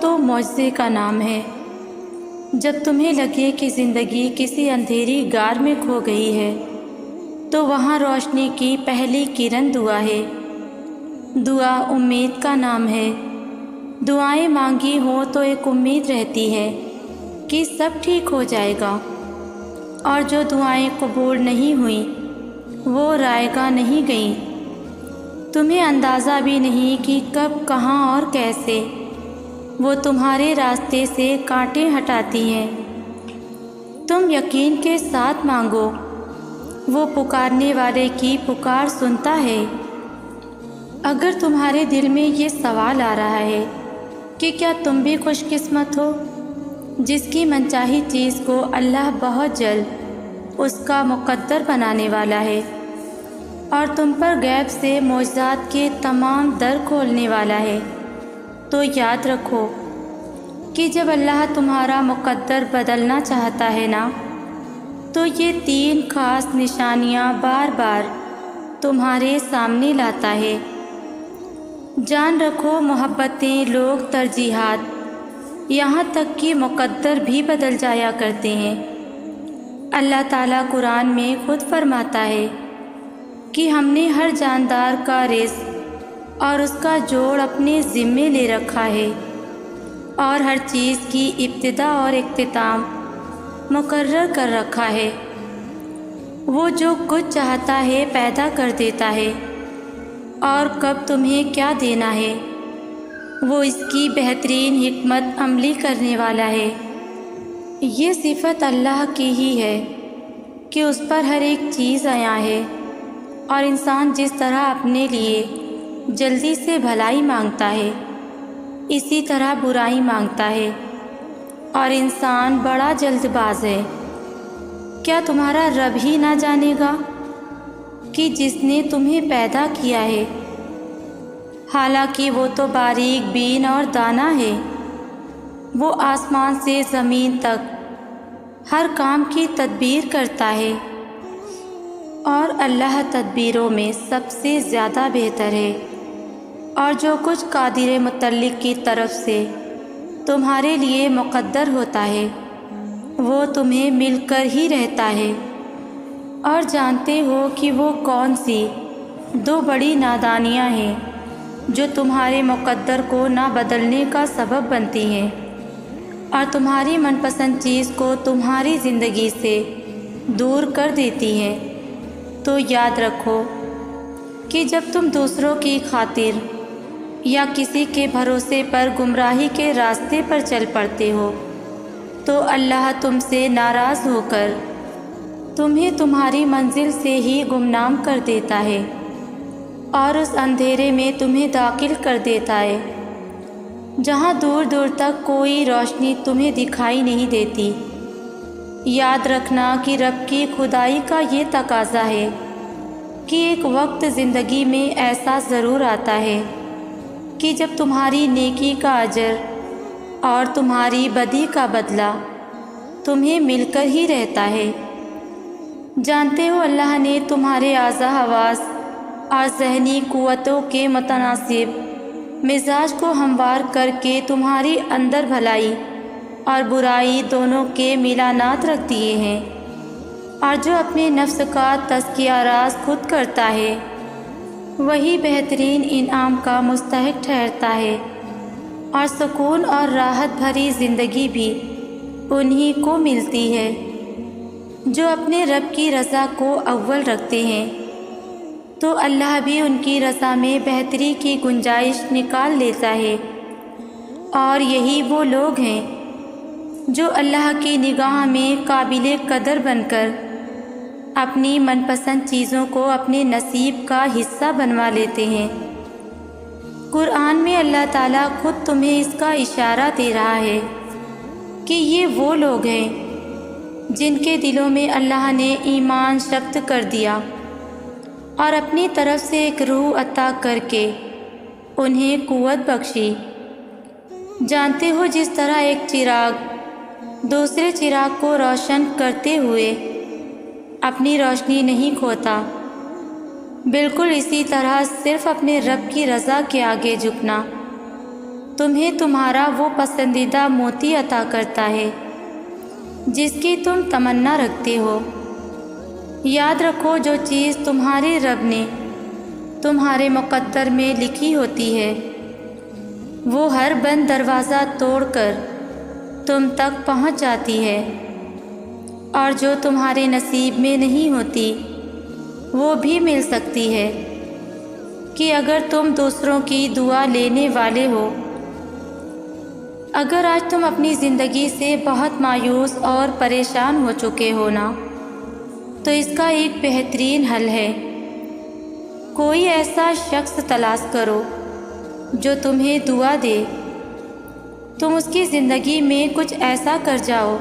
تو معجزے کا نام ہے۔ جب تمہیں لگے کہ زندگی کسی اندھیری غار میں کھو گئی ہے تو وہاں روشنی کی پہلی کرن دعا ہے۔ دعا امید کا نام ہے۔ دعائیں مانگی ہوں تو ایک امید رہتی ہے کہ سب ٹھیک ہو جائے گا، اور جو دعائیں قبول نہیں ہوئیں وہ رائگاں نہیں گئیں۔ تمہیں اندازہ بھی نہیں کہ کب، کہاں اور کیسے وہ تمہارے راستے سے کانٹے ہٹاتی ہیں۔ تم یقین کے ساتھ مانگو، وہ پکارنے والے کی پکار سنتا ہے۔ اگر تمہارے دل میں یہ سوال آ رہا ہے کہ کیا تم بھی خوش قسمت ہو جس کی منچاہی چیز کو اللہ بہت جلد اس کا مقدر بنانے والا ہے اور تم پر غیب سے معجزات کے تمام در کھولنے والا ہے، تو یاد رکھو کہ جب اللہ تمہارا مقدر بدلنا چاہتا ہے نا، تو یہ 3 خاص نشانیاں بار بار تمہارے سامنے لاتا ہے۔ جان رکھو، محبتیں، لوگ، ترجیحات، یہاں تک کہ مقدر بھی بدل جایا کرتے ہیں۔ اللہ تعالیٰ قرآن میں خود فرماتا ہے کہ ہم نے ہر جاندار کا رزق اور اس کا جوڑ اپنے ذمے لے رکھا ہے، اور ہر چیز کی ابتدا اور اختتام مقرر کر رکھا ہے۔ وہ جو کچھ چاہتا ہے پیدا کر دیتا ہے، اور کب تمہیں کیا دینا ہے وہ اس کی بہترین حکمت عملی کرنے والا ہے۔ یہ صفت اللہ کی ہی ہے کہ اس پر ہر ایک چیز عیاں ہے، اور انسان جس طرح اپنے لیے جلدی سے بھلائی مانگتا ہے اسی طرح برائی مانگتا ہے، اور انسان بڑا جلد باز ہے۔ کیا تمہارا رب ہی نہ جانے گا کہ جس نے تمہیں پیدا کیا ہے، حالانکہ وہ تو باریک بین اور دانا ہے۔ وہ آسمان سے زمین تک ہر کام کی تدبیر کرتا ہے، اور اللہ تدبیروں میں سب سے زیادہ بہتر ہے۔ اور جو کچھ قادر متعلق کی طرف سے تمہارے لیے مقدر ہوتا ہے وہ تمہیں مل کر ہی رہتا ہے، اور جانتے ہو کہ وہ کون سی 2 بڑی نادانیاں ہیں جو تمہارے مقدر کو نہ بدلنے کا سبب بنتی ہیں اور تمہاری من پسند چیز کو تمہاری زندگی سے دور کر دیتی ہیں۔ تو یاد رکھو کہ جب تم دوسروں کی خاطر یا کسی کے بھروسے پر گمراہی کے راستے پر چل پڑتے ہو تو اللہ تم سے ناراض ہو کر تمہیں تمہاری منزل سے ہی گمنام کر دیتا ہے، اور اس اندھیرے میں تمہیں داخل کر دیتا ہے جہاں دور دور تک کوئی روشنی تمہیں دکھائی نہیں دیتی۔ یاد رکھنا کہ رب کی خدائی کا یہ تقاضا ہے کہ ایک وقت زندگی میں ایسا ضرور آتا ہے کہ جب تمہاری نیکی کا اجر اور تمہاری بدی کا بدلہ تمہیں مل کر ہی رہتا ہے۔ جانتے ہو اللہ نے تمہارے اعضاء حواس اور ذہنی قوتوں کے متناسب مزاج کو ہموار کر کے تمہاری اندر بھلائی اور برائی دونوں کے میلانات رکھ دیے ہیں، اور جو اپنے نفس کا تزکیہ راز خود کرتا ہے وہی بہترین انعام کا مستحق ٹھہرتا ہے، اور سکون اور راحت بھری زندگی بھی انہی کو ملتی ہے جو اپنے رب کی رضا کو اول رکھتے ہیں۔ تو اللہ بھی ان کی رضا میں بہتری کی گنجائش نکال لیتا ہے، اور یہی وہ لوگ ہیں جو اللہ کی نگاہ میں قابل قدر بن کر اپنی من پسند چیزوں کو اپنے نصیب کا حصہ بنوا لیتے ہیں۔ قرآن میں اللہ تعالیٰ خود تمہیں اس کا اشارہ دے رہا ہے کہ یہ وہ لوگ ہیں جن کے دلوں میں اللہ نے ایمان شبت کر دیا اور اپنی طرف سے ایک روح عطا کر کے انہیں قوت بخشی۔ جانتے ہو جس طرح ایک چراغ دوسرے چراغ کو روشن کرتے ہوئے اپنی روشنی نہیں کھوتا، بالکل اسی طرح صرف اپنے رب کی رضا کے آگے جھکنا تمہیں تمہارا وہ پسندیدہ موتی عطا کرتا ہے جس کی تم تمنا رکھتے ہو۔ یاد رکھو جو چیز تمہارے رب نے تمہارے مقدر میں لکھی ہوتی ہے وہ ہر بند دروازہ توڑ کر تم تک پہنچ جاتی ہے، اور جو تمہارے نصیب میں نہیں ہوتی وہ بھی مل سکتی ہے کہ اگر تم دوسروں کی دعا لینے والے ہو۔ اگر آج تم اپنی زندگی سے بہت مایوس اور پریشان ہو چکے ہو نا، تو اس کا ایک بہترین حل ہے، کوئی ایسا شخص تلاش کرو جو تمہیں دعا دے۔ تم اس کی زندگی میں کچھ ایسا کر جاؤ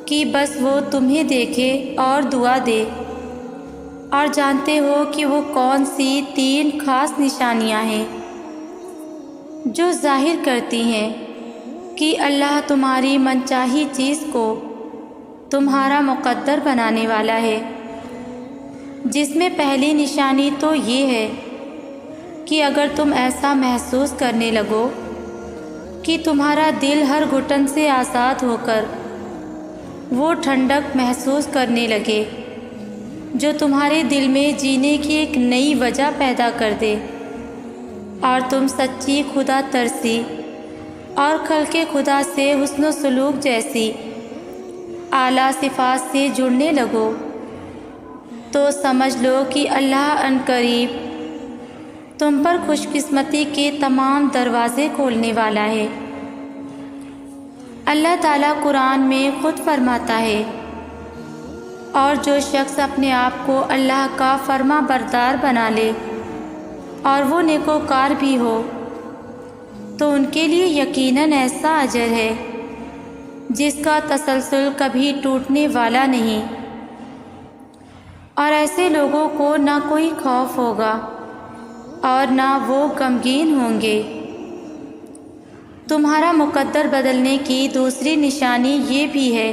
کہ بس وہ تمہیں دیکھے اور دعا دے۔ اور جانتے ہو کہ وہ کون سی 3 خاص نشانیاں ہیں جو ظاہر کرتی ہیں کہ اللہ تمہاری منچاہی چیز کو تمہارا مقدر بنانے والا ہے، جس میں پہلی نشانی تو یہ ہے کہ اگر تم ایسا محسوس کرنے لگو کہ تمہارا دل ہر گھٹن سے آزاد ہو کر وہ ٹھنڈک محسوس کرنے لگے جو تمہارے دل میں جینے کی ایک نئی وجہ پیدا کر دے، اور تم سچی خدا ترسی اور خلق خدا سے حسن و سلوک جیسی اعلیٰ صفات سے جڑنے لگو، تو سمجھ لو کہ اللہ عنقریب تم پر خوش قسمتی کے تمام دروازے کھولنے والا ہے۔ اللہ تعالیٰ قرآن میں خود فرماتا ہے، اور جو شخص اپنے آپ کو اللہ کا فرما بردار بنا لے اور وہ نیکوکار بھی ہو تو ان کے لیے یقیناً ایسا اجر ہے جس کا تسلسل کبھی ٹوٹنے والا نہیں، اور ایسے لوگوں کو نہ کوئی خوف ہوگا اور نہ وہ غمگین ہوں گے۔ تمہارا مقدر بدلنے کی دوسری نشانی یہ بھی ہے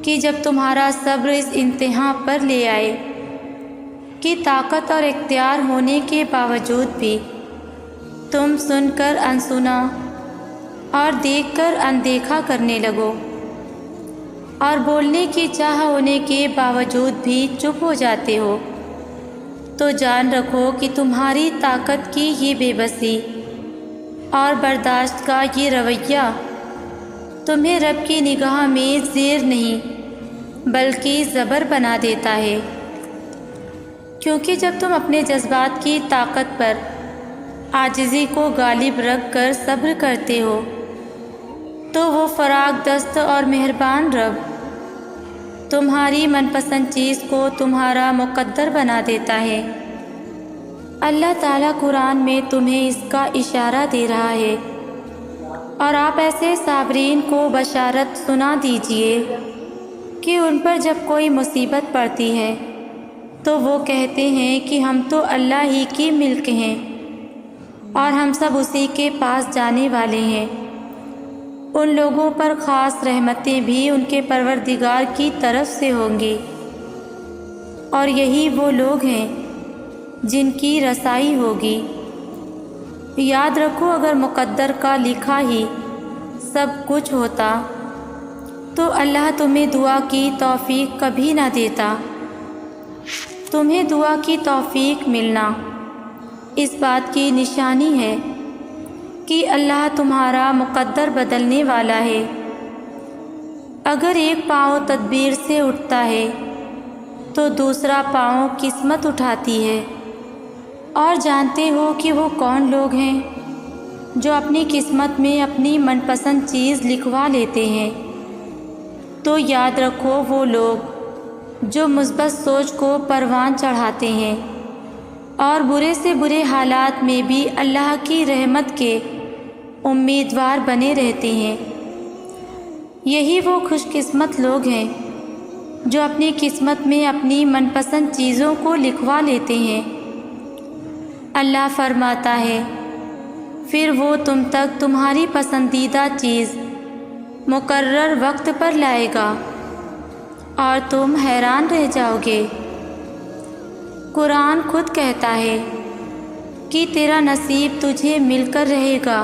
کہ جب تمہارا صبر اس انتہا پر لے آئے کہ طاقت اور اختیار ہونے کے باوجود بھی تم سن کر انسنا اور دیکھ کر اندیکھا کرنے لگو، اور بولنے کی چاہ ہونے کے باوجود بھی چپ ہو جاتے ہو، تو جان رکھو کہ تمہاری طاقت کی یہ بے بسی اور برداشت کا یہ رویہ تمہیں رب کی نگاہ میں زیر نہیں بلکہ زبر بنا دیتا ہے، کیونکہ جب تم اپنے جذبات کی طاقت پر عاجزی کو غالب رکھ کر صبر کرتے ہو تو وہ فراخ دست اور مہربان رب تمہاری من پسند چیز کو تمہارا مقدر بنا دیتا ہے۔ اللہ تعالیٰ قرآن میں تمہیں اس کا اشارہ دے رہا ہے، اور آپ ایسے صابرین کو بشارت سنا دیجئے کہ ان پر جب کوئی مصیبت پڑتی ہے تو وہ کہتے ہیں کہ ہم تو اللہ ہی کی ملک ہیں اور ہم سب اسی کے پاس جانے والے ہیں۔ ان لوگوں پر خاص رحمتیں بھی ان کے پروردگار کی طرف سے ہوں گی، اور یہی وہ لوگ ہیں جن کی رسائی ہوگی۔ یاد رکھو اگر مقدر کا لکھا ہی سب کچھ ہوتا تو اللہ تمہیں دعا کی توفیق کبھی نہ دیتا۔ تمہیں دعا کی توفیق ملنا اس بات کی نشانی ہے کہ اللہ تمہارا مقدر بدلنے والا ہے۔ اگر ایک پاؤں تدبیر سے اٹھتا ہے تو دوسرا پاؤں قسمت اٹھاتی ہے، اور جانتے ہو کہ وہ کون لوگ ہیں جو اپنی قسمت میں اپنی من پسند چیز لکھوا لیتے ہیں؟ تو یاد رکھو وہ لوگ جو مثبت سوچ کو پروان چڑھاتے ہیں اور برے سے برے حالات میں بھی اللہ کی رحمت کے امیدوار بنے رہتے ہیں، یہی وہ خوش قسمت لوگ ہیں جو اپنی قسمت میں اپنی من پسند چیزوں کو لکھوا لیتے ہیں۔ اللہ فرماتا ہے، پھر وہ تم تک تمہاری پسندیدہ چیز مقرر وقت پر لائے گا اور تم حیران رہ جاؤ گے۔ قرآن خود کہتا ہے کہ تیرا نصیب تجھے مل کر رہے گا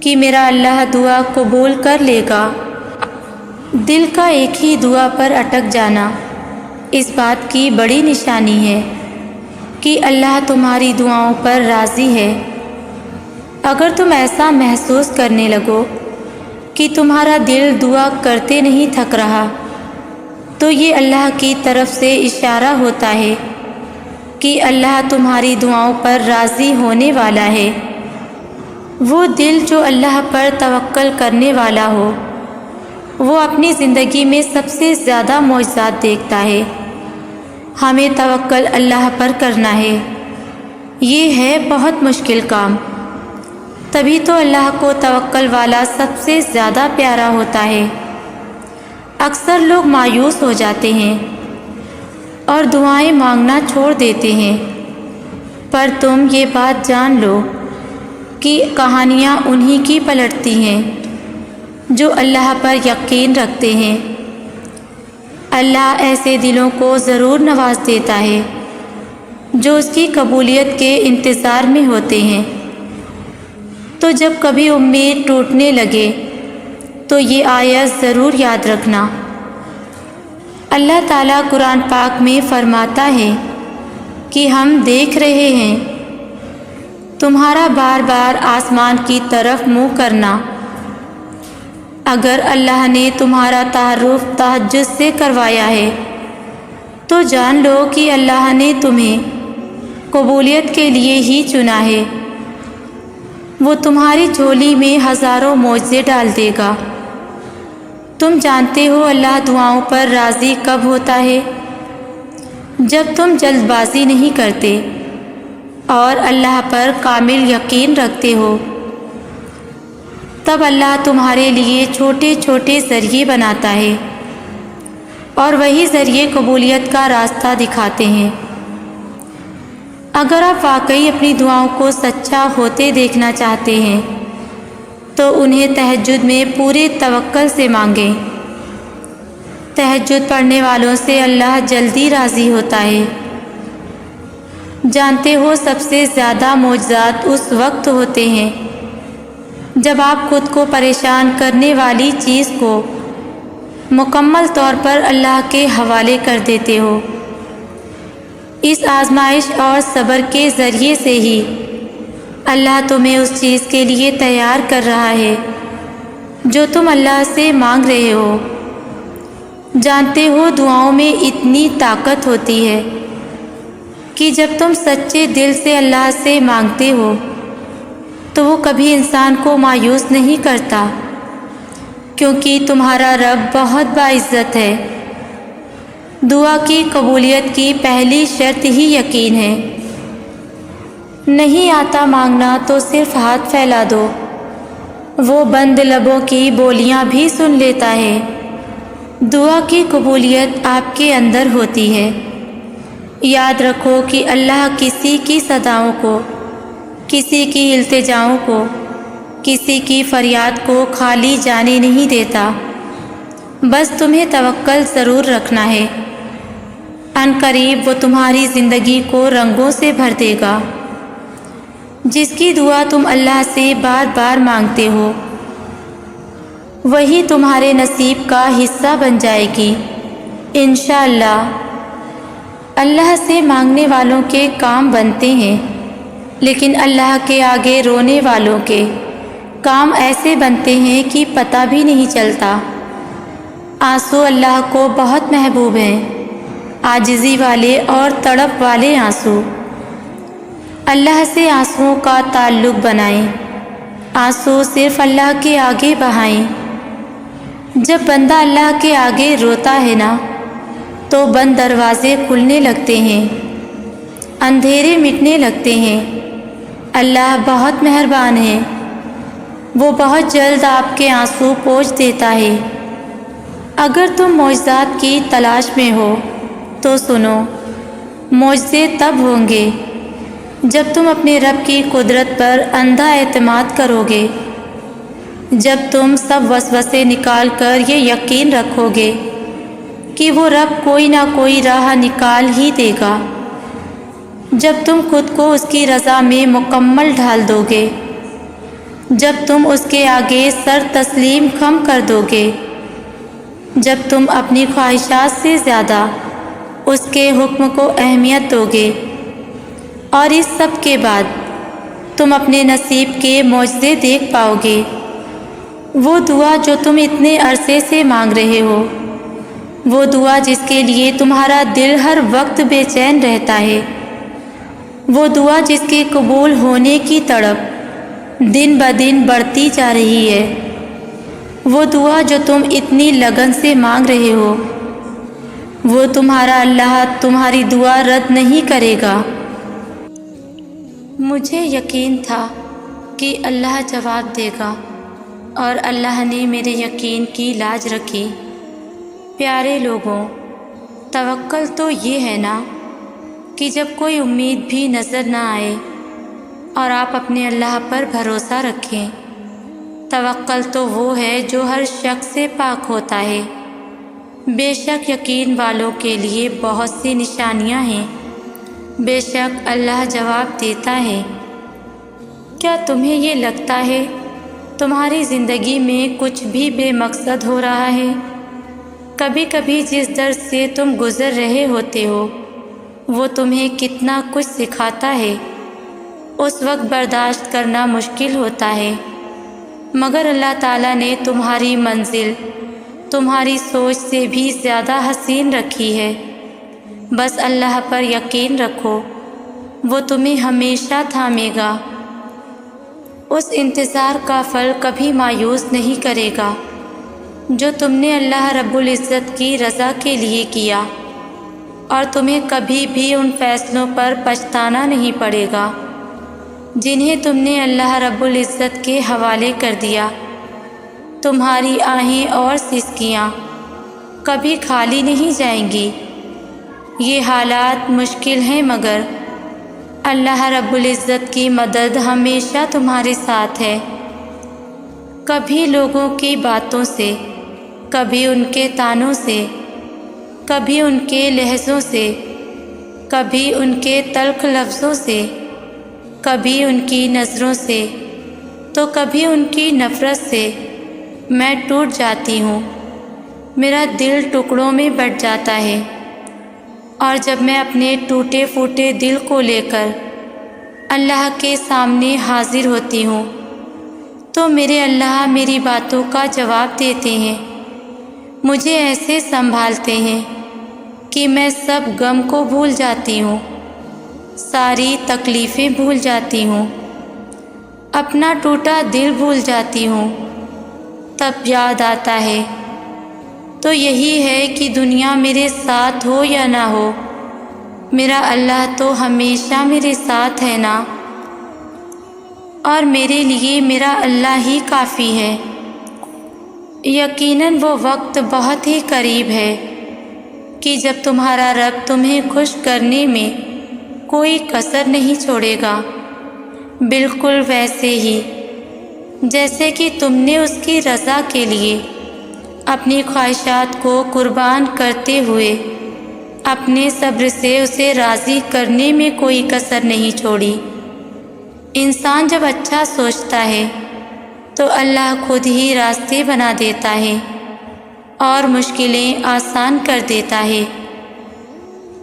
کہ میرا اللہ دعا قبول کر لے گا۔ دل کا ایک ہی دعا پر اٹک جانا اس بات کی بڑی نشانی ہے کہ اللہ تمہاری دعاؤں پر راضی ہے۔ اگر تم ایسا محسوس کرنے لگو کہ تمہارا دل دعا کرتے نہیں تھک رہا، تو یہ اللہ کی طرف سے اشارہ ہوتا ہے کہ اللہ تمہاری دعاؤں پر راضی ہونے والا ہے۔ وہ دل جو اللہ پر توکل کرنے والا ہو، وہ اپنی زندگی میں سب سے زیادہ معجزات دیکھتا ہے۔ ہمیں توکل اللہ پر کرنا ہے۔ یہ ہے بہت مشکل کام، تبھی تو اللہ کو توکل والا سب سے زیادہ پیارا ہوتا ہے۔ اکثر لوگ مایوس ہو جاتے ہیں اور دعائیں مانگنا چھوڑ دیتے ہیں، پر تم یہ بات جان لو کہ کہانیاں انہی کی پلٹتی ہیں جو اللہ پر یقین رکھتے ہیں۔ اللہ ایسے دلوں کو ضرور نواز دیتا ہے جو اس کی قبولیت کے انتظار میں ہوتے ہیں۔ تو جب کبھی امید ٹوٹنے لگے تو یہ آیت ضرور یاد رکھنا۔ اللہ تعالیٰ قرآن پاک میں فرماتا ہے کہ ہم دیکھ رہے ہیں تمہارا بار بار آسمان کی طرف منہ کرنا۔ اگر اللہ نے تمہارا تعارف تہجد سے کروایا ہے تو جان لو کہ اللہ نے تمہیں قبولیت کے لیے ہی چنا ہے۔ وہ تمہاری جھولی میں ہزاروں معجزے ڈال دے گا۔ تم جانتے ہو اللہ دعاؤں پر راضی کب ہوتا ہے؟ جب تم جلد بازی نہیں کرتے اور اللہ پر کامل یقین رکھتے ہو، تب اللہ تمہارے لیے چھوٹے چھوٹے ذریعے بناتا ہے اور وہی ذریعے قبولیت کا راستہ دکھاتے ہیں۔ اگر آپ واقعی اپنی دعاؤں کو سچا ہوتے دیکھنا چاہتے ہیں تو انہیں تہجد میں پورے توکل سے مانگیں۔ تہجد پڑھنے والوں سے اللہ جلدی راضی ہوتا ہے۔ جانتے ہو سب سے زیادہ معجزات اس وقت ہوتے ہیں جب آپ خود کو پریشان کرنے والی چیز کو مکمل طور پر اللہ کے حوالے کر دیتے ہو۔ اس آزمائش اور صبر کے ذریعے سے ہی اللہ تمہیں اس چیز کے لیے تیار کر رہا ہے جو تم اللہ سے مانگ رہے ہو۔ جانتے ہو دعاؤں میں اتنی طاقت ہوتی ہے کہ جب تم سچے دل سے اللہ سے مانگتے ہو تو وہ کبھی انسان کو مایوس نہیں کرتا، کیونکہ تمہارا رب بہت باعزت ہے۔ دعا کی قبولیت کی پہلی شرط ہی یقین ہے۔ نہیں آتا مانگنا تو صرف ہاتھ پھیلا دو، وہ بند لبوں کی بولیاں بھی سن لیتا ہے۔ دعا کی قبولیت آپ کے اندر ہوتی ہے۔ یاد رکھو کہ اللہ کسی کی صداؤں کو، کسی کی التجاؤں کو، کسی کی فریاد کو خالی جانے نہیں دیتا۔ بس تمہیں توکل ضرور رکھنا ہے۔ ان قریب وہ تمہاری زندگی کو رنگوں سے بھر دے گا۔ جس کی دعا تم اللہ سے بار بار مانگتے ہو، وہی تمہارے نصیب کا حصہ بن جائے گی انشاءاللہ۔ اللہ سے مانگنے والوں کے کام بنتے ہیں، لیکن اللہ کے آگے رونے والوں کے کام ایسے بنتے ہیں کہ پتہ بھی نہیں چلتا۔ آنسو اللہ کو بہت محبوب ہیں، عاجزی والے اور تڑپ والے آنسو۔ اللہ سے آنسوؤں کا تعلق بنائیں، آنسو صرف اللہ کے آگے بہائیں۔ جب بندہ اللہ کے آگے روتا ہے نا تو بند دروازے کھلنے لگتے ہیں، اندھیرے مٹنے لگتے ہیں۔ اللہ بہت مہربان ہے، وہ بہت جلد آپ کے آنسو پوچھ دیتا ہے۔ اگر تم معجزات کی تلاش میں ہو تو سنو، معجزے تب ہوں گے جب تم اپنے رب کی قدرت پر اندھا اعتماد کرو گے، جب تم سب وسوسے نکال کر یہ یقین رکھو گے کہ وہ رب کوئی نہ کوئی راہ نکال ہی دے گا، جب تم خود کو اس کی رضا میں مکمل ڈھال دو گے۔ جب تم اس کے آگے سر تسلیم خم کر دو گے، جب تم اپنی خواہشات سے زیادہ اس کے حکم کو اہمیت دو گے، اور اس سب کے بعد تم اپنے نصیب کے معجزے دیکھ پاؤ گے۔ وہ دعا جو تم اتنے عرصے سے مانگ رہے ہو، وہ دعا جس کے لیے تمہارا دل ہر وقت بے چین رہتا ہے، وہ دعا جس کے قبول ہونے کی تڑپ دن بدن بڑھتی جا رہی ہے، وہ دعا جو تم اتنی لگن سے مانگ رہے ہو، وہ تمہارا اللہ تمہاری دعا رد نہیں کرے گا۔ مجھے یقین تھا کہ اللہ جواب دے گا، اور اللہ نے میرے یقین کی لاج رکھی۔ پیارے لوگوں، توکل تو یہ ہے نا کہ جب کوئی امید بھی نظر نہ آئے اور آپ اپنے اللہ پر بھروسہ رکھیں۔ توکل تو وہ ہے جو ہر شک سے پاک ہوتا ہے۔ بے شک یقین والوں کے لیے بہت سی نشانیاں ہیں، بے شک اللہ جواب دیتا ہے۔ کیا تمہیں یہ لگتا ہے تمہاری زندگی میں کچھ بھی بے مقصد ہو رہا ہے؟ کبھی کبھی جس درد سے تم گزر رہے ہوتے ہو وہ تمہیں کتنا کچھ سکھاتا ہے۔ اس وقت برداشت کرنا مشکل ہوتا ہے، مگر اللہ تعالیٰ نے تمہاری منزل تمہاری سوچ سے بھی زیادہ حسین رکھی ہے۔ بس اللہ پر یقین رکھو، وہ تمہیں ہمیشہ تھامے گا۔ اس انتظار کا پھل کبھی مایوس نہیں کرے گا جو تم نے اللہ رب العزت کی رضا کے لیے کیا، اور تمہیں کبھی بھی ان فیصلوں پر پچھتانا نہیں پڑے گا جنہیں تم نے اللہ رب العزت کے حوالے کر دیا۔ تمہاری آہیں اور سسکیاں کبھی خالی نہیں جائیں گی۔ یہ حالات مشکل ہیں، مگر اللہ رب العزت کی مدد ہمیشہ تمہارے ساتھ ہے۔ کبھی لوگوں کی باتوں سے، کبھی ان کے طعنوں سے، کبھی ان کے لہجوں سے، کبھی ان کے تلخ لفظوں سے، کبھی ان کی نظروں سے، تو کبھی ان کی نفرت سے میں ٹوٹ جاتی ہوں۔ میرا دل ٹکڑوں میں بٹ جاتا ہے، اور جب میں اپنے ٹوٹے پھوٹے دل کو لے کر اللہ کے سامنے حاضر ہوتی ہوں تو میرے اللہ میری باتوں کا جواب دیتے ہیں، مجھے ایسے سنبھالتے ہیں کہ میں سب غم کو بھول جاتی ہوں، ساری تکلیفیں بھول جاتی ہوں، اپنا ٹوٹا دل بھول جاتی ہوں۔ تب یاد آتا ہے تو یہی ہے کہ دنیا میرے ساتھ ہو یا نہ ہو، میرا اللہ تو ہمیشہ میرے ساتھ ہے نا، اور میرے لیے میرا اللہ ہی کافی ہے۔ یقیناً وہ وقت بہت ہی قریب ہے کہ جب تمہارا رب تمہیں خوش کرنے میں کوئی کسر نہیں چھوڑے گا، بالکل ویسے ہی جیسے کہ تم نے اس کی رضا کے لیے اپنی خواہشات کو قربان کرتے ہوئے اپنے صبر سے اسے راضی کرنے میں کوئی کسر نہیں چھوڑی۔ انسان جب اچھا سوچتا ہے تو اللہ خود ہی راستے بنا دیتا ہے اور مشکلیں آسان کر دیتا ہے۔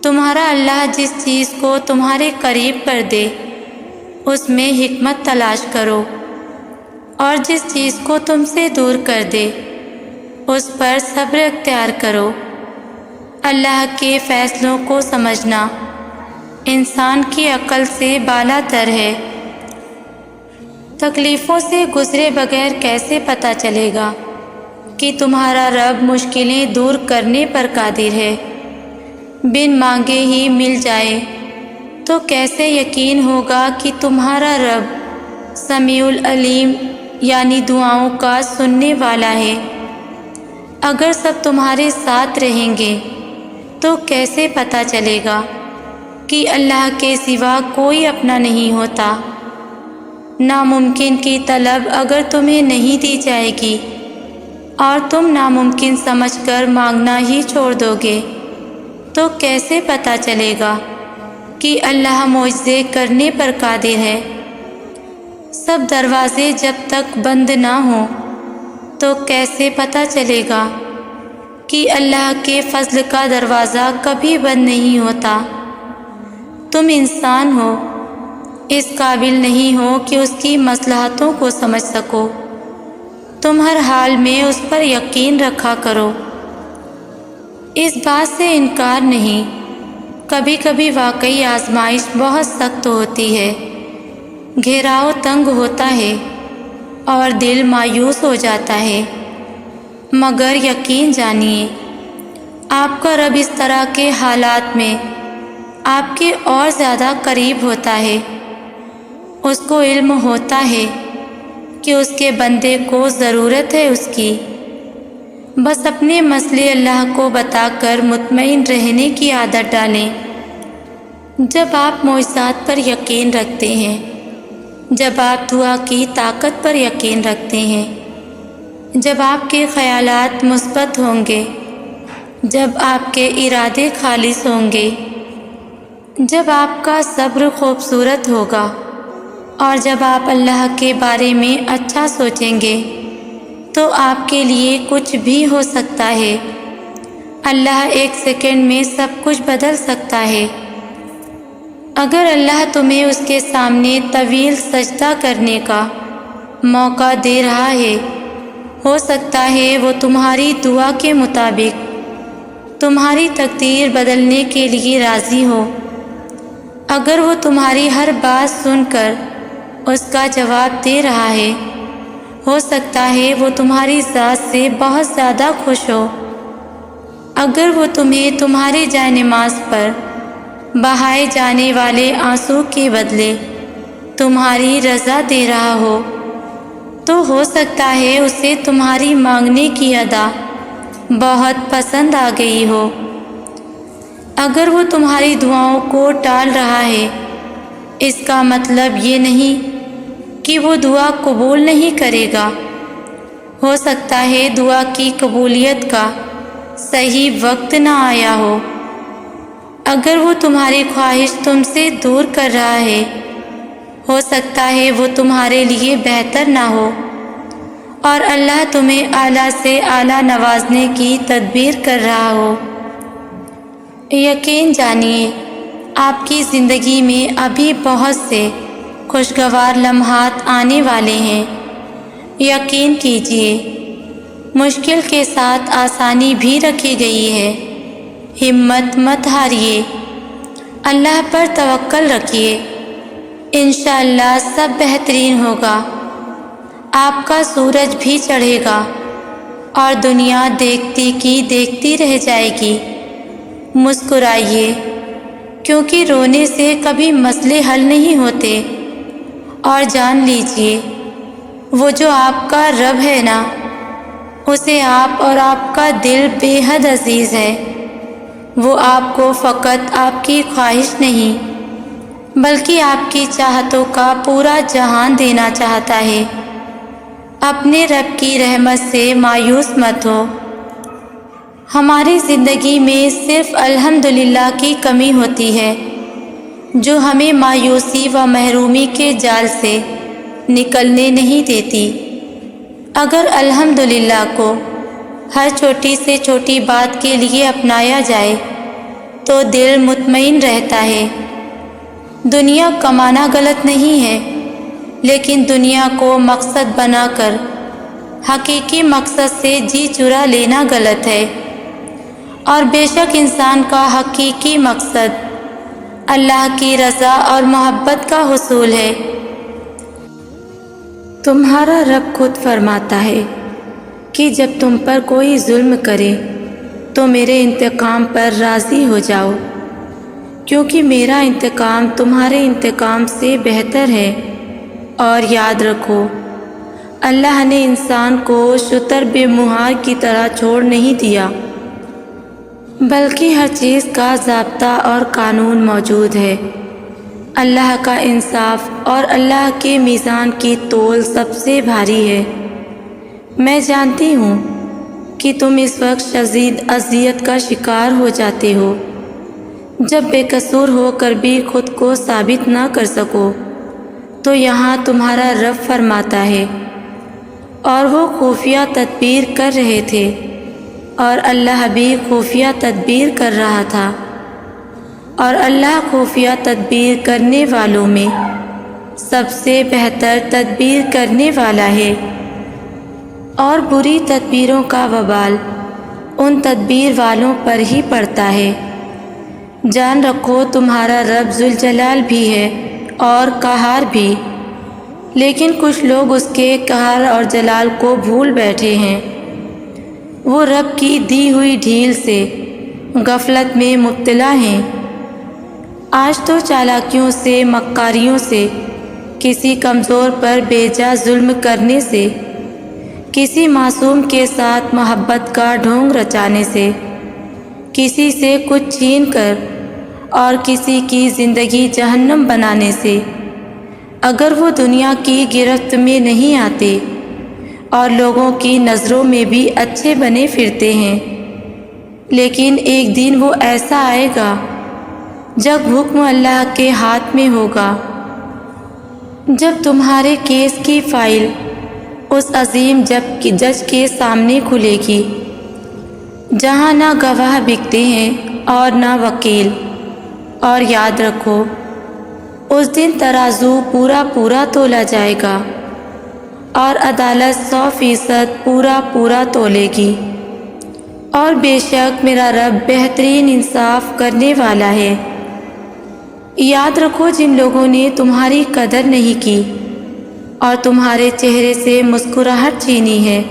تمہارا اللہ جس چیز کو تمہارے قریب کر دے اس میں حکمت تلاش کرو، اور جس چیز کو تم سے دور کر دے اس پر صبر اختیار کرو۔ اللہ کے فیصلوں کو سمجھنا انسان کی عقل سے بالا تر ہے۔ تکلیفوں سے گزرے بغیر کیسے پتہ چلے گا کہ تمہارا رب مشکلیں دور کرنے پر قادر ہے؟ بن مانگے ہی مل جائے تو کیسے یقین ہوگا کہ تمہارا رب سمیع العلیم یعنی دعاؤں کا سننے والا ہے؟ اگر سب تمہارے ساتھ رہیں گے تو کیسے پتہ چلے گا کہ اللہ کے سوا کوئی اپنا نہیں ہوتا؟ ناممکن کی طلب اگر تمہیں نہیں دی جائے گی اور تم ناممکن سمجھ کر مانگنا ہی چھوڑ دو گے تو کیسے پتہ چلے گا کہ اللہ معجزے کرنے پر قادر ہے؟ سب دروازے جب تک بند نہ ہوں تو کیسے پتہ چلے گا کہ اللہ کے فضل کا دروازہ کبھی بند نہیں ہوتا؟ تم انسان ہو، اس قابل نہیں ہو کہ اس کی مصلحتوں کو سمجھ سکو۔ تم ہر حال میں اس پر یقین رکھا کرو۔ اس بات سے انکار نہیں، کبھی کبھی واقعی آزمائش بہت سخت ہوتی ہے، گھیراؤ تنگ ہوتا ہے اور دل مایوس ہو جاتا ہے، مگر یقین جانیے آپ کا رب اس طرح کے حالات میں آپ کے اور زیادہ قریب ہوتا ہے۔ اس کو علم ہوتا ہے کہ اس کے بندے کو ضرورت ہے اس کی، بس اپنے مسئلے اللہ کو بتا کر مطمئن رہنے کی عادت ڈالیں۔ جب آپ معجزات پر یقین رکھتے ہیں، جب آپ دعا کی طاقت پر یقین رکھتے ہیں، جب آپ کے خیالات مثبت ہوں گے، جب آپ کے ارادے خالص ہوں گے، جب آپ کا صبر خوبصورت ہوگا، اور جب آپ اللہ کے بارے میں اچھا سوچیں گے تو آپ کے لیے کچھ بھی ہو سکتا ہے۔ اللہ ایک سیکنڈ میں سب کچھ بدل سکتا ہے۔ اگر اللہ تمہیں اس کے سامنے طویل سجدہ کرنے کا موقع دے رہا ہے، ہو سکتا ہے وہ تمہاری دعا کے مطابق تمہاری تقدیر بدلنے کے لیے راضی ہو۔ اگر وہ تمہاری ہر بات سن کر اس کا جواب دے رہا ہے، ہو سکتا ہے وہ تمہاری ذات سے بہت زیادہ خوش ہو۔ اگر وہ تمہیں تمہارے جائے نماز پر بہائے جانے والے آنسو کے بدلے تمہاری رضا دے رہا ہو، تو ہو سکتا ہے اسے تمہاری مانگنے کی ادا بہت پسند آ گئی ہو۔ اگر وہ تمہاری دعاؤں کو ٹال رہا ہے، اس کا مطلب یہ نہیں کہ وہ دعا قبول نہیں کرے گا۔ ہو سکتا ہے دعا کی قبولیت کا صحیح وقت نہ آیا ہو۔ اگر وہ تمہاری خواہش تم سے دور کر رہا ہے، ہو سکتا ہے وہ تمہارے لیے بہتر نہ ہو، اور اللہ تمہیں اعلیٰ سے اعلیٰ نوازنے کی تدبیر کر رہا ہو۔ یقین جانیے آپ کی زندگی میں ابھی بہت سے خوشگوار لمحات آنے والے ہیں۔ یقین کیجیے مشکل کے ساتھ آسانی بھی رکھی گئی ہے۔ ہمت مت ہاریے، اللہ پر توکل رکھیے، انشاءاللہ سب بہترین ہوگا۔ آپ کا سورج بھی چڑھے گا اور دنیا دیکھتی کی دیکھتی رہ جائے گی۔ مسکرائیے، کیونکہ رونے سے کبھی مسئلے حل نہیں ہوتے، اور جان لیجیے وہ جو آپ کا رب ہے نا، اسے آپ اور آپ کا دل بے حد عزیز ہے۔ وہ آپ کو فقط آپ کی خواہش نہیں بلکہ آپ کی چاہتوں کا پورا جہان دینا چاہتا ہے۔ اپنے رب کی رحمت سے مایوس مت ہو۔ ہماری زندگی میں صرف الحمدللہ کی کمی ہوتی ہے جو ہمیں مایوسی و محرومی کے جال سے نکلنے نہیں دیتی۔ اگر الحمدللہ کو ہر چھوٹی سے چھوٹی بات کے لیے اپنایا جائے تو دل مطمئن رہتا ہے۔ دنیا کمانا غلط نہیں ہے، لیکن دنیا کو مقصد بنا کر حقیقی مقصد سے جی چرا لینا غلط ہے۔ اور بے شک انسان کا حقیقی مقصد اللہ کی رضا اور محبت کا حصول ہے۔ تمہارا رب خود فرماتا ہے کہ جب تم پر کوئی ظلم کرے تو میرے انتقام پر راضی ہو جاؤ، کیونکہ میرا انتقام تمہارے انتقام سے بہتر ہے۔ اور یاد رکھو اللہ نے انسان کو شتر بے مہار کی طرح چھوڑ نہیں دیا، بلکہ ہر چیز کا ضابطہ اور قانون موجود ہے۔ اللہ کا انصاف اور اللہ کے میزان کی تول سب سے بھاری ہے۔ میں جانتی ہوں کہ تم اس وقت شدید اذیت کا شکار ہو جاتے ہو جب بے قصور ہو کر بھی خود کو ثابت نہ کر سکو تو یہاں تمہارا رب فرماتا ہے، اور وہ خفیہ تدبیر کر رہے تھے، اور اللہ بھی خفیہ تدبیر کر رہا تھا، اور اللہ خفیہ تدبیر کرنے والوں میں سب سے بہتر تدبیر کرنے والا ہے۔ اور بری تدبیروں کا وبال ان تدبیر والوں پر ہی پڑتا ہے۔ جان رکھو تمہارا رب ذوالجلال بھی ہے اور قہار بھی، لیکن کچھ لوگ اس کے قہر اور جلال کو بھول بیٹھے ہیں۔ وہ رب کی دی ہوئی ڈھیل سے غفلت میں مبتلا ہیں۔ آج تو چالاکیوں سے، مکاریوں سے، کسی کمزور پر بیجا ظلم کرنے سے، کسی معصوم کے ساتھ محبت کا ڈھونگ رچانے سے، کسی سے کچھ چھین کر اور کسی کی زندگی جہنم بنانے سے، اگر وہ دنیا کی گرفت میں نہیں آتے اور لوگوں کی نظروں میں بھی اچھے بنے پھرتے ہیں، لیکن ایک دن وہ ایسا آئے گا جب حکم اللہ کے ہاتھ میں ہوگا، جب تمہارے کیس کی فائل اس عظیم جج کے سامنے کھلے گی، جہاں نہ گواہ بکتے ہیں اور نہ وکیل۔ اور یاد رکھو اس دن ترازو پورا تولا جائے گا اور عدالت 100% پورا تولے گی، اور بے شک میرا رب بہترین انصاف کرنے والا ہے۔ یاد رکھو جن لوگوں نے تمہاری قدر نہیں کی اور تمہارے چہرے سے مسکراہٹ چھینی ہے،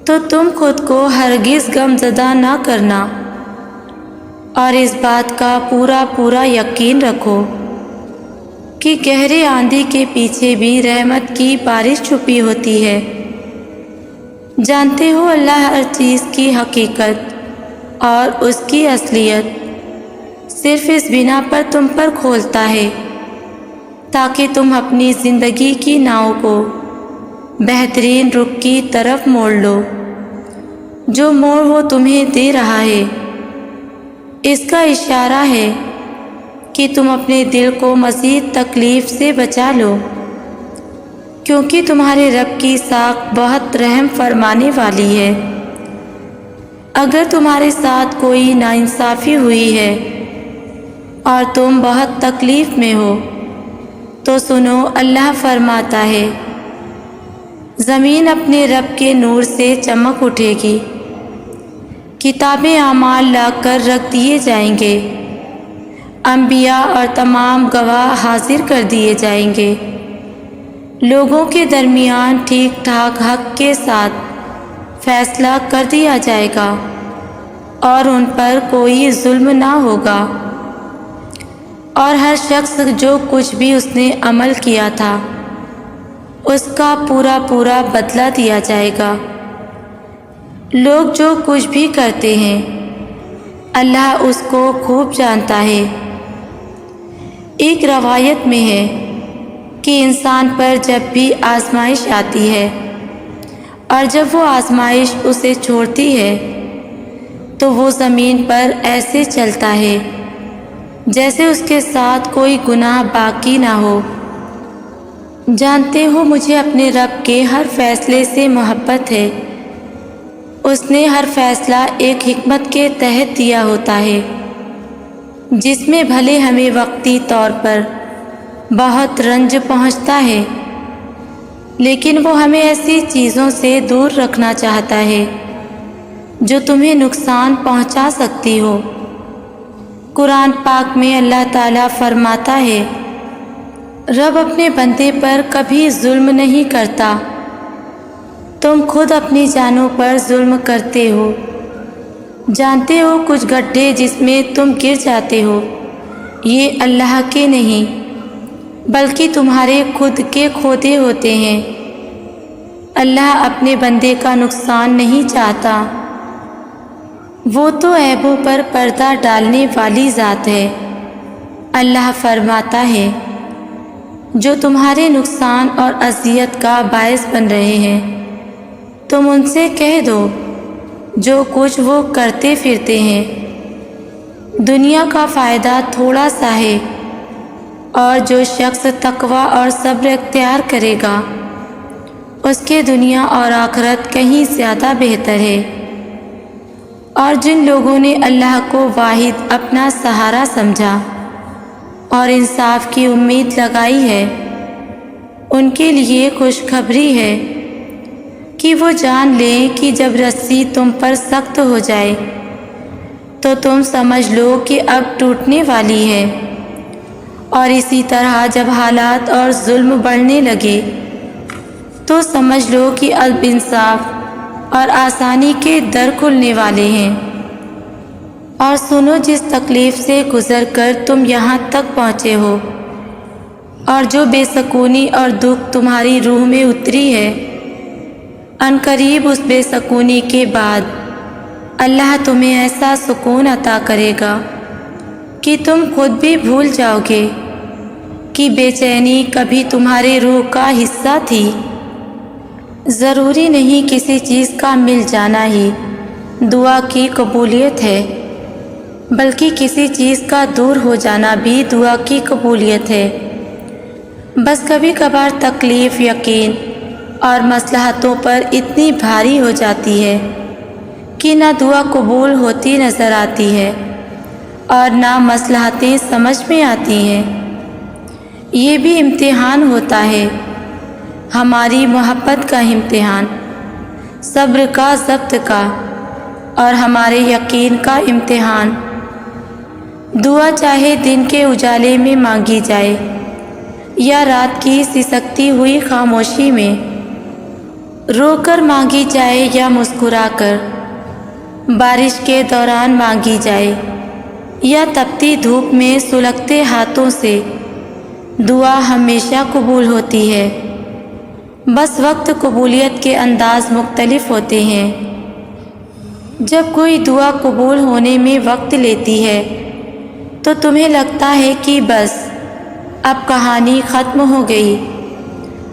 تو تم خود کو ہرگز غم زدہ نہ کرنا، اور اس بات کا پورا یقین رکھو کہ گہرے آندھی کے پیچھے بھی رحمت کی بارش چھپی ہوتی ہے۔ جانتے ہو اللہ ہر چیز کی حقیقت اور اس کی اصلیت صرف اس بنا پر تم پر کھولتا ہے تاکہ تم اپنی زندگی کی ناؤ کو بہترین رخ کی طرف موڑ لو۔ جو موڑ وہ تمہیں دے رہا ہے، اس کا اشارہ ہے کہ تم اپنے دل کو مزید تکلیف سے بچا لو، کیونکہ تمہارے رب کی ساکھ بہت رحم فرمانے والی ہے۔ اگر تمہارے ساتھ کوئی ناانصافی ہوئی ہے اور تم بہت تکلیف میں ہو تو سنو، اللہ فرماتا ہے، زمین اپنے رب کے نور سے چمک اٹھے گی، کتابیں اعمال لا کر رکھ دیے جائیں گے، انبیاء اور تمام گواہ حاضر کر دیے جائیں گے، لوگوں کے درمیان ٹھیک ٹھاک حق کے ساتھ فیصلہ کر دیا جائے گا اور ان پر کوئی ظلم نہ ہوگا، اور ہر شخص جو کچھ بھی اس نے عمل کیا تھا اس کا پورا بدلہ دیا جائے گا۔ لوگ جو کچھ بھی کرتے ہیں اللہ اس کو خوب جانتا ہے۔ ایک روایت میں ہے کہ انسان پر جب بھی آزمائش آتی ہے اور جب وہ آزمائش اسے چھوڑتی ہے تو وہ زمین پر ایسے چلتا ہے جیسے اس کے ساتھ کوئی گناہ باقی نہ ہو۔ جانتے ہو مجھے اپنے رب کے ہر فیصلے سے محبت ہے۔ اس نے ہر فیصلہ ایک حکمت کے تحت دیا ہوتا ہے، جس میں بھلے ہمیں وقتی طور پر بہت رنج پہنچتا ہے، لیکن وہ ہمیں ایسی چیزوں سے دور رکھنا چاہتا ہے جو تمہیں نقصان پہنچا سکتی ہو۔ قرآن پاک میں اللہ تعالیٰ فرماتا ہے، رب اپنے بندے پر کبھی ظلم نہیں کرتا، تم خود اپنی جانوں پر ظلم کرتے ہو۔ جانتے ہو کچھ گڈھے جس میں تم گر جاتے ہو یہ اللہ کے نہیں بلکہ تمہارے خود کے کھودے ہوتے ہیں۔ اللہ اپنے بندے کا نقصان نہیں چاہتا، وہ تو عیبوں پر پردہ ڈالنے والی ذات ہے۔ اللہ فرماتا ہے، جو تمہارے نقصان اور اذیت کا باعث بن رہے ہیں تم ان سے کہہ دو جو کچھ وہ کرتے پھرتے ہیں، دنیا کا فائدہ تھوڑا سا ہے اور جو شخص تقوی اور صبر اختیار کرے گا اس کے دنیا اور آخرت کہیں زیادہ بہتر ہے۔ اور جن لوگوں نے اللہ کو واحد اپنا سہارا سمجھا اور انصاف کی امید لگائی ہے ان کے لیے خوشخبری ہے کہ وہ جان لیں کہ جب رسی تم پر سخت ہو جائے تو تم سمجھ لو کہ اب ٹوٹنے والی ہے، اور اسی طرح جب حالات اور ظلم بڑھنے لگے تو سمجھ لو کہ اب انصاف اور آسانی کے در کھلنے والے ہیں۔ اور سنو جس تکلیف سے گزر کر تم یہاں تک پہنچے ہو اور جو بے سکونی اور دکھ تمہاری روح میں اتری ہے، عنقریب اس بے سکونی کے بعد اللہ تمہیں ایسا سکون عطا کرے گا کہ تم خود بھی بھول جاؤ گے کہ بے چینی کبھی تمہارے روح کا حصہ تھی۔ ضروری نہیں کسی چیز کا مل جانا ہی دعا کی قبولیت ہے، بلکہ کسی چیز کا دور ہو جانا بھی دعا کی قبولیت ہے۔ بس کبھی کبھار تکلیف یقین اور مصلحتوں پر اتنی بھاری ہو جاتی ہے کہ نہ دعا قبول ہوتی نظر آتی ہے اور نہ مصلحتیں سمجھ میں آتی ہیں۔ یہ بھی امتحان ہوتا ہے، ہماری محبت کا امتحان، صبر کا، ضبط کا اور ہمارے یقین کا امتحان۔ دعا چاہے دن کے اجالے میں مانگی جائے یا رات کی سسکتی ہوئی خاموشی میں، رو کر مانگی جائے یا مسکرا کر، بارش کے دوران مانگی جائے یا تپتی دھوپ میں سلگتے ہاتھوں سے، دعا ہمیشہ قبول ہوتی ہے۔ بس وقت قبولیت کے انداز مختلف ہوتے ہیں۔ جب کوئی دعا قبول ہونے میں وقت لیتی ہے تو تمہیں لگتا ہے کہ بس اب کہانی ختم ہو گئی،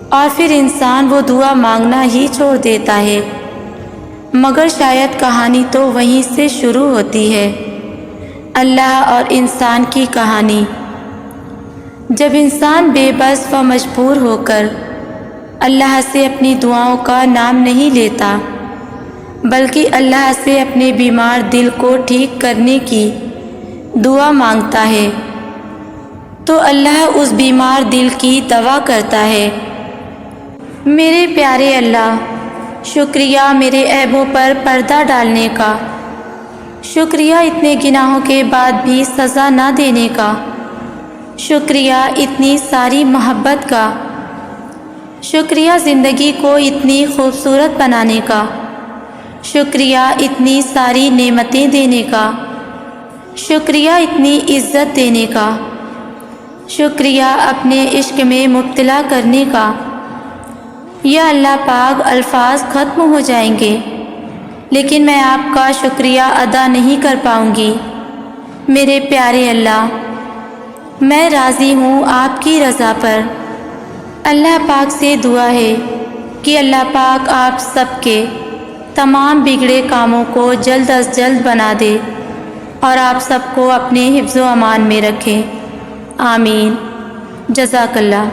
اور پھر انسان وہ دعا مانگنا ہی چھوڑ دیتا ہے، مگر شاید کہانی تو وہیں سے شروع ہوتی ہے۔ اللہ اور انسان کی کہانی۔ جب انسان بے بس و مجبور ہو کر اللہ سے اپنی دعاؤں کا نام نہیں لیتا بلکہ اللہ سے اپنے بیمار دل کو ٹھیک کرنے کی دعا مانگتا ہے تو اللہ اس بیمار دل کی دوا کرتا ہے۔ میرے پیارے اللہ، شکریہ میرے عیبوں پر پردہ ڈالنے کا، شکریہ اتنے گناہوں کے بعد بھی سزا نہ دینے کا، شکریہ اتنی ساری محبت کا، شکریہ زندگی کو اتنی خوبصورت بنانے کا، شکریہ اتنی ساری نعمتیں دینے کا، شکریہ اتنی عزت دینے کا، شکریہ اپنے عشق میں مبتلا کرنے کا۔ یا اللہ پاک، الفاظ ختم ہو جائیں گے لیکن میں آپ کا شکریہ ادا نہیں کر پاؤں گی۔ میرے پیارے اللہ، میں راضی ہوں آپ کی رضا پر۔ اللہ پاک سے دعا ہے کہ اللہ پاک آپ سب کے تمام بگڑے کاموں کو جلد از جلد بنا دے اور آپ سب کو اپنے حفظ و امان میں رکھے۔ آمین۔ جزاک اللہ۔